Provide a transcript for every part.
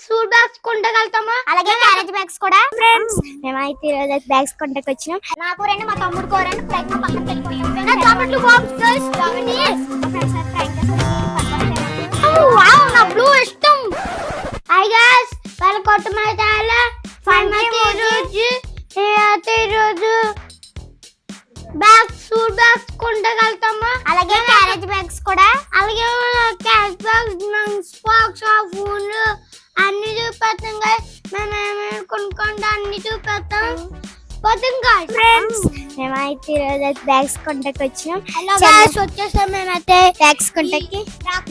School bags కొండగలుగుతామా? అలాగే carriage bags కూడా. Friends మేమైతే ఈరోజు బ్యాగ్స్ కొంటకి వచ్చినాం. నాకు రెండు, మా తమ్ముడు కోరండి. ప్రయత్నం పక్కన పెట్టుకుంటాం. నా geometry box guys geometry. Wow నా బ్లూ ఇష్టం. Hi guys welcome to my channel. ఈరోజు బ్యాగ్స్ స్కూల్ బ్యాగ్స్ కొండగలుగుతామా? అలాగే క్యారేజ్ బ్యాగ్స్ కూడా. అలాగే cash bags lunch box phone అన్ని చూపెడతాం గైస్. మేము ఏమేమి కొనుక్కుంటే అన్ని చూపెడతాం. ఫ్రెండ్స్ మేమైతే ఈరోజు బ్యాగ్స్ కొంటకి వచ్చినాం. వచ్చేసాం మేమైతే బ్యాగ్స్ కొంటకి.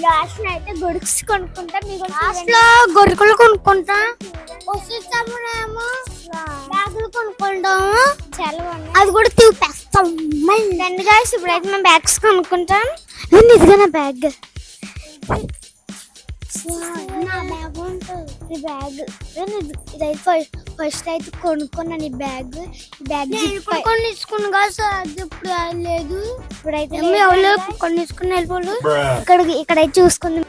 లాస్ట్ అయితే గొడుక్స్ కొనుక్కుంటాం. లాస్ట్ లో గొడుకులు కొనుక్కుంటాం. వచ్చేసామునేమో బ్యాగులు కొనుక్కుంటాము. అది కూడా చూపేస్తాం. రెండు గాయస్ ఇప్పుడైతే మేము బ్యాగ్స్ కొనుక్కుంటాం. ఇదిగా నా బ్యాగ్. ఈ బ్యాగ్ ఇదైతే ఫస్ట్ అయితే కొనుక్కున్నాను. ఈ బ్యాగ్ కొన్ని తీసుకున్నా అది ఇప్పుడు లేదు. ఇప్పుడైతే కొన్ని తీసుకుని వెళ్ళిపోలు. ఇక్కడైతే చూసుకుంది.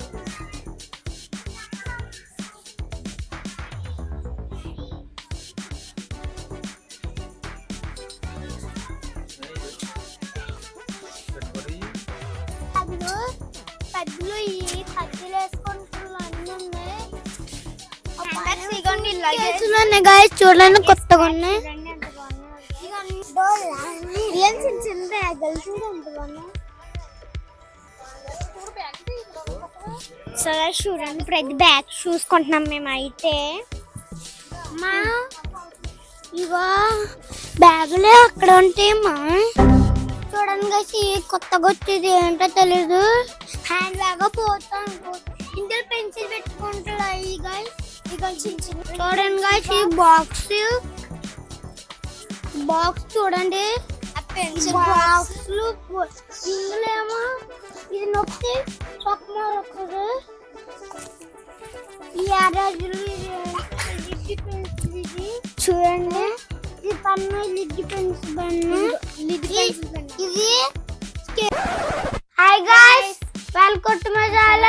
పెద్దలు ఈ కత్తిలు వేసుకుంటున్నారు అన్ని ఉన్నాయి. చూడండి కొత్తగా ఉన్నాయి. సో చూడండి ఇప్పుడు బ్యాగ్ చూసుకుంటున్నాం మేము అయితే. మా ఇగో బ్యాగులే అక్కడ ఉంటాయమ్మా. చూడండి గైస్ కొత్తగా వచ్చేది ఏంటో తెలీదు. హ్యాండ్ బ్యాగ్ పోతాను. ఇందులో పెన్సిల్ పెట్టుకుంటా. చూడండి గైస్ ఈ బాక్స్ చూడండి. పెన్సిల్ బాక్స్ ఇందులో ఏమో ఇది నొక్కి చొక్కమారొక్కదు. ఈ అరాజులు ఇది చూడండి. ఇది పన్ను లిడ్ పెన్సిల్ పన్ను. ఇది hi guys welcome to my channel.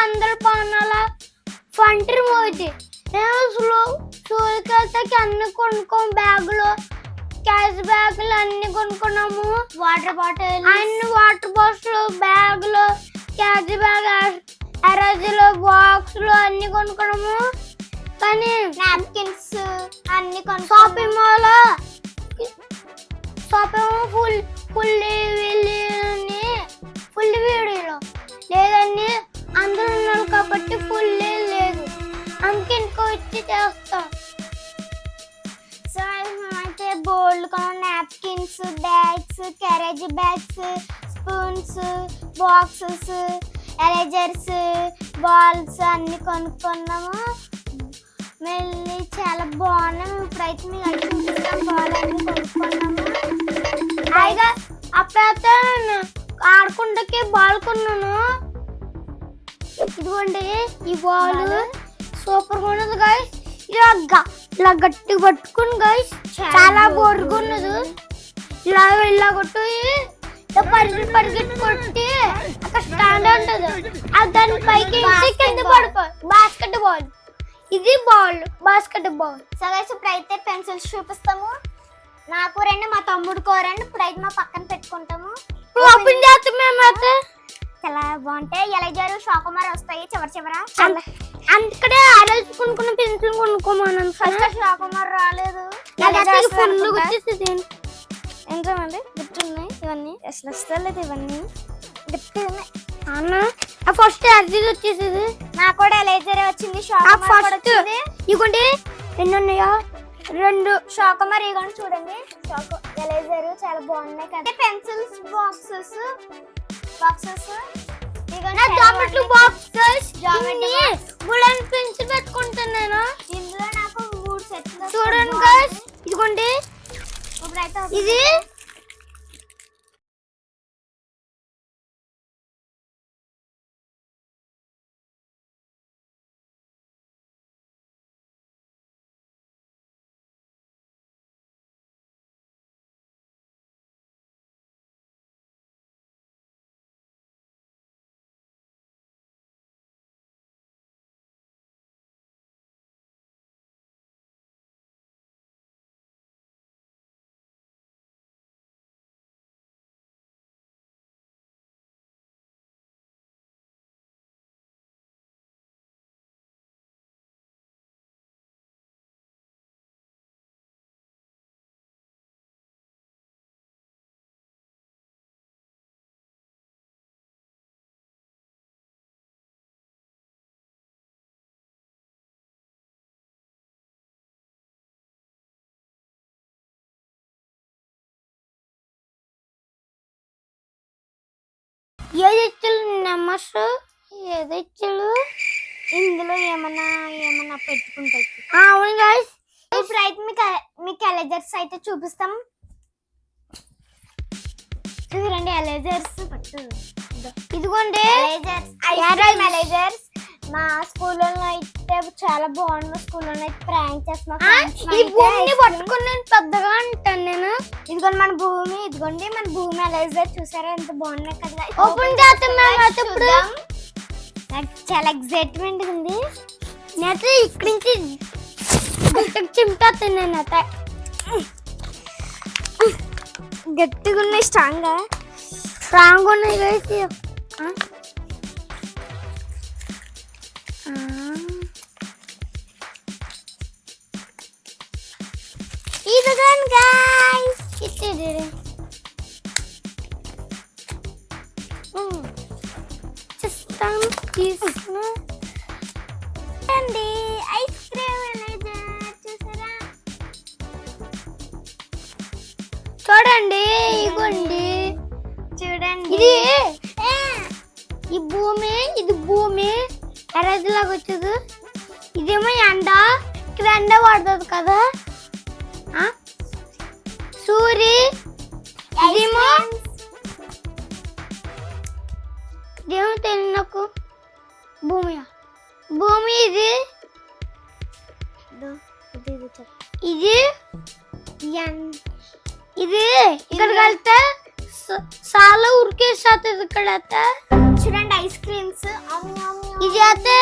అందరూ బాగున్నారా? ఫంటర్ మోజీ స్కూల్కి వెళ్తే అన్ని కొనుక్కోం. బ్యాగులు క్యాష్ బ్యాగులు అన్ని కొనుక్కున్నాము. వాటర్ బాటిల్ అన్ని వాటర్ బాటిల్ బ్యాగులు క్యాష్ బ్యాగ్ ఎరేజర్లు బాక్సులు అన్ని కొనుక్కున్నాము. కానీ నాప్కిన్స్ అన్ని షాపింగ్ మాల్ ఫుల్ వీడియోలో లేదండి. అందరూ ఉన్నారు కాబట్టి ఫుల్ లేదు. అందుకే ఇంకో వచ్చి చేస్తాం. సో అయితే bold napkins, bags, carriage bags, spoons, boxes, erasers, balls అన్ని కొనుక్కున్నాము. మళ్ళీ చాలా బాగున్నాయి. ఇప్పుడైతే మీకు అన్ని చూపిస్తాం. బాల్ అన్ని కొనుక్కున్నాము. అయిగా అప్పుడైతే ఆడుకుంటకి బాల్ కొన్నాను. ఇదిగోండి ఈ బాల్ సూపర్ గా ఉన్నది గైస్. ఇలా గట్టి పట్టుకుని గైస్ చాలా బోర్గా ఉన్నది. ఇలా కొట్టి పరిగెట్టి కొట్టి అక్కడ స్టాండ్ ఉంటుంది. అది దాని పైకి కింద పడిపోయి బాస్కెట్ బాల్. ఇది బాస్కెట్ బాల్. సో గైస్ ఇప్పుడైతే పెన్సిల్స్ చూపిస్తాము. నాకు రెండు, మా తమ్ముడుకో రెండు. ఇప్పుడైతే మా పక్కన పెట్టుకుంటాము. ఓపెన్ చేస్తాం మేమైతే. చాలా బాగుంటాయి. ఎలైజర్, షాకుమార్ వస్తాయి చివర. అందుకనే అరల్స్ కొనుక్కున్న పెన్సిల్ కొనుక్కోమన్నాను. ఫస్ట్ షాకుమార్ రాలేదు. ఫుల్ వచ్చేసింది. ఎంతమంది గుర్తున్నాయి ఇవన్నీ? అసలు వస్తలేదు ఇవన్నీ గట్టి ఉన్నాయి. అన్న ఫస్ట్ అర్జీలు వచ్చేసేది. నాకు కూడా ఎలైజర్ వచ్చింది. ఫస్ట్ ఇవ్వండి. ఎన్ని ఉన్నాయా? రెండు. షాకుమార్ ఇవ్వండి చూడండి. ఎలైజర్ చాలా బాగున్నాయి కదా. Pencils boxes geometry box wooden pencil పెట్టుకుంటాను నేను. ఇందులో నాకు 3 సెట్లు చూడండి గైస్. ఇదిగోండి ఇది ఏది ఇచ్చాడు నెమ్మస్ ఏది ఇచ్చాడు ఇందులో ఏమన్నా ఏమన్నా పెట్టుకుంటాయి. అవును గైస్. ఇప్పుడైతే మీకు ఎలేజర్స్ అయితే చూపిస్తాం. చూడండి ఎలేజర్స్ పట్టు. ఇదిగోండి ఎలేజర్స్. మా స్కూల్లో అయితే చాలా బాగుంది. మా స్కూల్లో అయితే ప్రాంక్ చేస్తాం. ఈ భూమిని పట్టుకుని నేను పెద్దగా అంటాను నేను. ఇదిగోండి మన భూమి. ఇదిగోండి మన భూమి ఎలేజర్. చూసారా ఎంత బాగున్నాయి కదా. ఓపెన్ చేస్తాం మేము అయితే ఇప్పుడు. నాకు చాలా ఎక్సైట్మెంట్ ఉంది. నేనైతే ఇక్కడి నుంచి గట్టిగా చింపేస్తాను. నేనైతే గట్టిగా ఉన్నాయి. స్ట్రాంగ్ ఉన్నాయి గైస్. ఇదిగోండి గైస్. చేస్తాం తీసుకున్నా అండి ఐస్ క్రీమ్ ఎలేజర్. చూసారా చూడండి. ఇగోండి చూడండి. ఇది ఇది భూమి ఎరదిలాగా వచ్చేది. ఇదేమో ఎండ. ఇక్కడ ఎండ పడుతుంది కదా. సూరి ఇదేమో తెలియదు నాకు. భూమి ఇది ఇక్కడికి వెళ్తే చాలా ఉరికేస్తుంది. ఇక్కడ అయితే చూడండి ఐస్ క్రీమ్స్. ఇది అయితే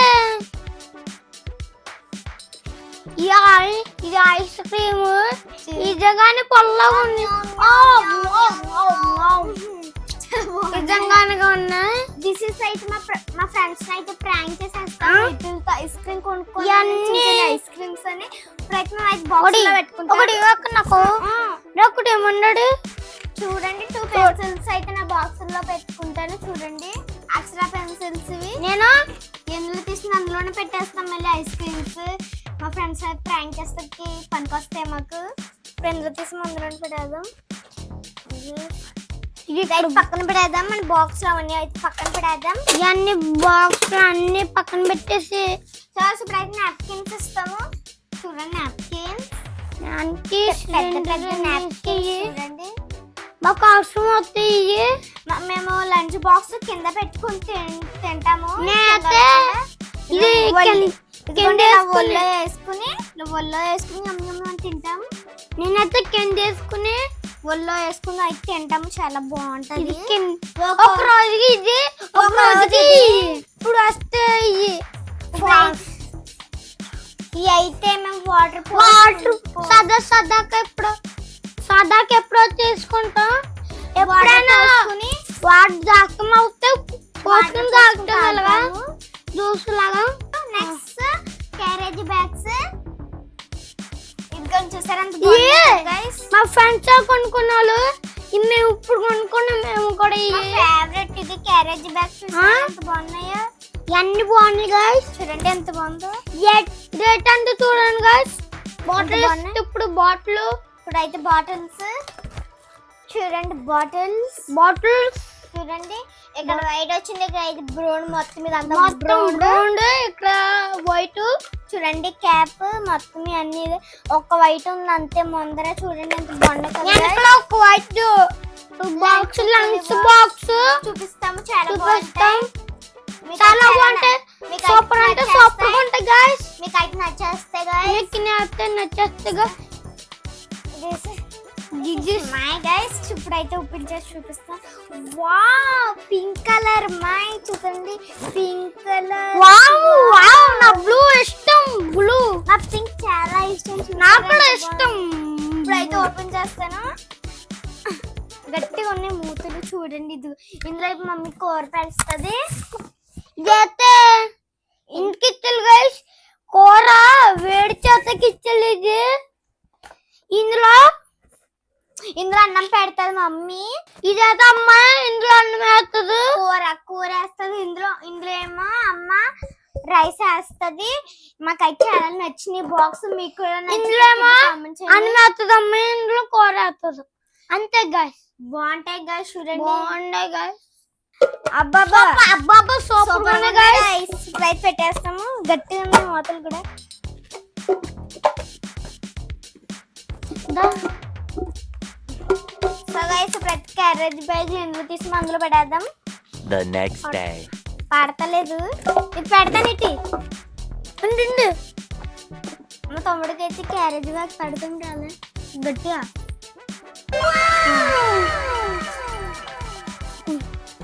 ఇది ఐస్ క్రీమ్. నిజంగానే పొల్లగా ఉంది. నిజంగానే ఉన్నాయి. దిస్ ఇస్ అయితే మా ఫ్రెండ్స్ అయితే ప్రాంక్ చేసేస్తాం. వీటితో ఐస్ క్రీమ్ కొనుక్కొని ఐస్ క్రీమ్స్ అని ప్రయత్నం అయితే బాక్స్ లో పెట్టుకుంటాం. నాకు ఏమన్నాడు చూడండి. 2 పెన్సిల్స్ అయితే నా బాక్స్ లో పెట్టుకుంటాను. చూడండి అక్షర పెన్సిల్స్ ఇవి. నేను ఎందులో తీసిన అందులోనే పెట్టేస్తాం. మళ్ళీ ఐస్ క్రీమ్స్ మా ఫ్రెండ్స్ అయితే ప్రాంక్ చేస్తాకి పనికొస్తాయి మాకు. ఎందులో తీసి అందులోనే పెట్టేద్దాం. ఇది పక్కన పెడేద్దాం. మన బాక్స్ లో అవన్నీ అయితే పక్కన పెడేద్దాం. ఇవన్నీ బాక్స్ అన్ని పక్కన పెట్టేసి చాలా ఇప్పుడైతే నాప్కిన్స్ ఇస్తాము. చూడండి నాప్కిన్స్. చూడండి మాకు అవసరం అవుతాయి. మేము లంచ్ బాక్స్ కింద పెట్టుకుని తింటాము. ఒళ్ళో వేసుకుని తింటాము. నేనైతే కింద వేసుకుని ఒళ్ళో వేసుకుని అయితే తింటాము. చాలా బాగుంటది. ఒక రోజుకి ఇది ఒక రోజుకి ఇప్పుడు వస్తే ఇవి అయితే మేము వాటర్ సదాకి ఎప్పుడో తీసుకుంటాం. ఎప్పుడైనా వాటర్ దాకం అవుతే పోసుకుని తాగుతాం. అలాగా జ్యూస్ లాగా. Next carriage bags. చూసారా మా ఫ్రెండ్స్ కొనుక్కున్న వాళ్ళు మేము ఇప్పుడు కొనుక్కున్నాం. మేము కూడా ఫేవరెట్ ఇది క్యారేజ్ బ్యాగ్స్. ఎంత బాగున్నాయో. ఇవన్నీ బాగున్నాయి గైస్. చూడండి ఎంత బాగుందో. రేట్ అంటే చూడండి గైస్. బాటిల్ ఇప్పుడైతే బాటిల్స్ చూడండి. బాటిల్స్ చూడండి. ఇక్కడ వైట్ వచ్చింది. ఇక్కడ అయితే బ్రౌన్. మొత్తం మీద అంతా బ్రౌన్. ఇక్కడ వైట్. చూడండి క్యాప్ మొత్తం అన్ని ఒక వైట్ ఉంది అంతే ముందర. చూడండి ఎంత బాగుంది. ఒక వైట్ బాక్స్ లంచ్ బాక్స్ చూపిస్తాము. చాలా బాగుంటాయి. సూపర్ అంటే సూపర్ ఉంటాయి గైస్. మీకు అయితే నచ్చేస్తాయి గైస్. మై గైస్ ఇప్పుడైతే ఓపెన్ చేసి చూపిస్తాం. Wow pink colour. మై చూడండి పింక్ కలర్. వావ్ నా బ్లూ ఇష్టం. నా పింక్ చాలా ఇష్టం. నాకు కూడా ఇష్టం. ఇప్పుడైతే ఓపెన్ చేస్తాను. గట్టిగా ఉన్నాయి మూతులు. చూడండి ఇందులో మమ్మీ కూర పెడుతుంది. ఇదైతే ఇంటికిచ్చలు గైస్. కూర వేడి చేతకి ఇచ్చలు. ఇది ఇందులో అన్నం పెడతాది మమ్మీ. ఇదైతే అమ్మ ఇందులో అన్నం వేస్తుంది. కూర వేస్తుంది. ఇందులో ఏమో అమ్మ రైస్ వేస్తుంది. మాకైతే చాలా నచ్చిన బాక్స్. మీకు కూడా ఇందులో ఏమో అన్నం వేస్తుంది అమ్మ. ఇందులో కూర వేస్తుంది. అంతే గైస్. బాగుంటాయి గైస్. చూడండి బాగుంటాయి గైస్. అబ్బాబా అబ్బాబా సూపర్ గా ఉంది గైస్. స్ప్రైట్ పెట్టేస్తాము. గట్టిగా ఉన్నాయి మూతలు కూడా. సో గైస్ ప్రతి క్యారేజ్ బ్యాగ్ ఎందుకు తీసి అందులో పెట్టేద్దాం. The next day. పడతలేదు. ఇది పెడతాను ఇటు. ఉండు మా తమ్ముడికి అయితే క్యారేజ్ బ్యాగ్ పెడతాం కదా గట్టిగా.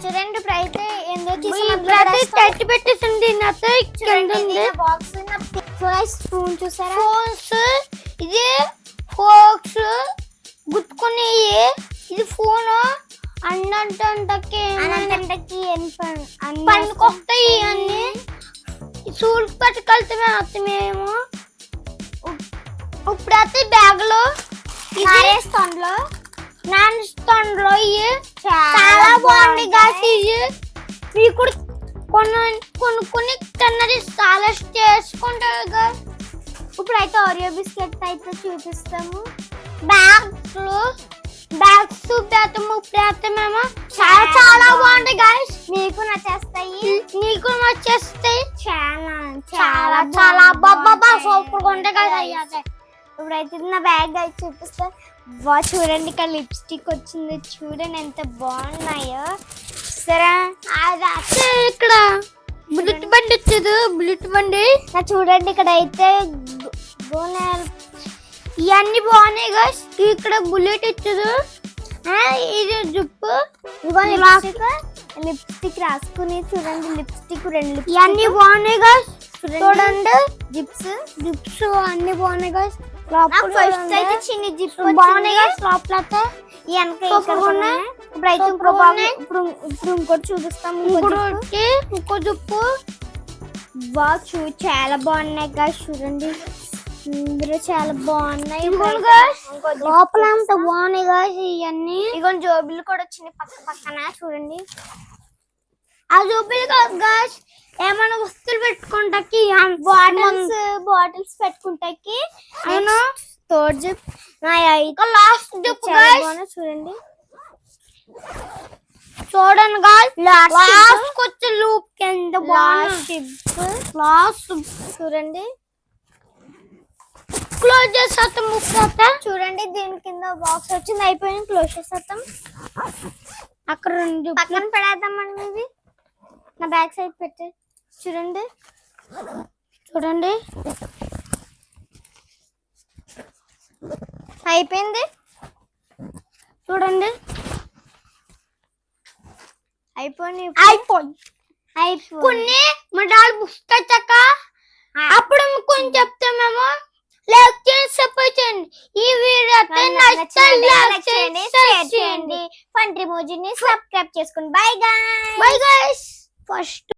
చూడండి ఇప్పుడు అయితే ఎందుకు తీసి పెట్టేసింది బాక్స్ స్పూన్ చూసారా. ఫోన్స్ ఇది ఫోక్స్ గుర్తుకుని ఇది ఫోన్ అన్నంటకి పండుకొస్తాయి అన్ని స్కూల్ పట్టుకెళ్తే మేము ఇప్పుడైతే బ్యాగ్ లో నాన్ స్టాండ్ లో చాలా బాగుంది గాసి. మీకు కొనుక్కొని తిన్నది చాలా చేసుకుంటారు కదా. ఇప్పుడైతే ఓరియో బిస్కెట్ అయితే చూపిస్తాము. బ్యాగ్స్ పెడతాము. ఇప్పుడైతే మేము చాలా చాలా బాగుంటాయి గాయస్. మీకు నచ్చేస్తాయి. నీకు వచ్చేస్తాయి చాలా చాలా చాలా బాబా సూపర్ గా ఉంటాయి కదా. ఇప్పుడైతే నా బ్యాగ్ అయితే చూపిస్తా. వా చూడండి ఇక్కడ లిప్స్టిక్ వచ్చింది. చూడండి ఎంత బాగున్నాయో. సరే అదే ఇక్కడ బుల్లెట్ బండి వచ్చేది. బుల్లెట్ బండి చూడండి ఇక్కడ అయితే ఇవన్నీ బాగున్నాయి గాయస్. ఇక్కడ బుల్లెట్ ఇచ్చదు. ఇది జుప్పు లిప్స్టిక్ రాసుకుని చూడండి. లిప్స్టిక్ 2 ఇవన్నీ బాగున్నాయి గాయస్. చూడండి జిప్స్ అన్ని బాగున్నాయి గాయస్. ఫస్ట్ అయితే చిన్న జిప్ బాగున్నాయి గాయస్. లోపల ఇప్పుడైతే ఇప్పుడు ఇంకోటి చూపిస్తాం. ఇంకో జుప్పు చాలా బాగున్నాయి గాయస్. చూడండి ఇందులో చాలా బాగున్నాయి. లోపల అంత బాగున్నాయి గాయస్. ఇవన్నీ ఇగో జోబులు కూడా వచ్చినాయి పక్కన చూడండి. ఆ జోబులు కాదు గాయస్, ఏమైనా వస్తువులు పెట్టుకుంటాకి బాటిల్స్ పెట్టుకుంటాకి. అవును third zip last zip guys. చూడండి చూడండి గాయస్. లాస్ట్ వచ్చే లూప్ కింద లాస్ట్ చూడండి. క్లోజ్ చేస్తాం. చూడండి దీని కింద బాక్స్ వచ్చింది. అయిపోయింది. క్లోజ్ చేస్తాం. అక్కడ రెండు పక్కన పెడేద్దామండి. ఇది నా బ్యాక్ సైడ్ పెట్టి చూడండి. అయిపోయింది. చూడండి అయిపోయి కొన్ని మా డాడీ బుక్స్ తెచ్చాక అప్పుడు కొంచెం చెప్తామేమో. లైక్ చేయండి, సపోర్ట్ చేయండి. ఈ వీడియో చేయండి. ఫంట్రీ మోజీని సబ్స్క్రైబ్ చేసుకోండి. Bye guys. ఫస్ట్